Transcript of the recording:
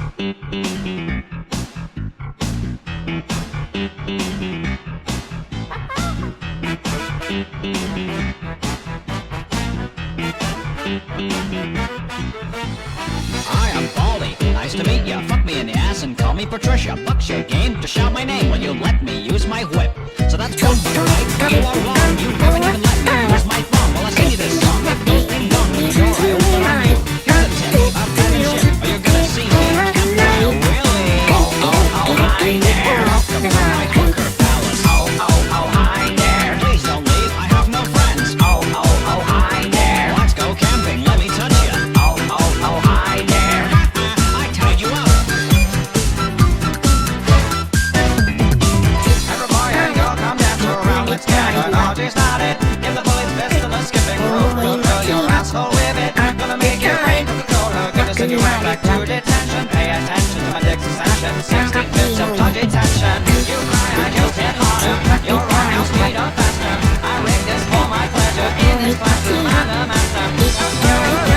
Hi, I'm Baldy. Nice to meet ya. Fuck me in the ass and call me Patricia. Buck's your game to shout my name when you let me use my whip. So that's one for right. You are wrong. You haven't even let me use my phone. Well, I'll sing you this song. If no ding dong, then sure I open on you. Here's a tip. I'm penning shit, or you're gonna see me. Captain Willie. Oh, oh, oh, hi there. Welcome to my hooker palace. Oh, oh, oh, hi there. Please don't leave. I have no friends. Oh, oh, oh, hi there. Let's go camping. Let me touch ya. Oh, oh, oh, hi there. I tied you up. Every boy and girl come dance around. Let's get an orgy started. Give the bullies fist and the skipping rope. We'll fill your asshole with it. Gonna make it rain Coca-Cola. Gonna send you right back to detention. Pay attention to my Dixie session. 16 bits of blood detention. You cry and you hit harder. Your wrong, I'll speed up faster. I rig this for my pleasure. In this classroom, I'm the master.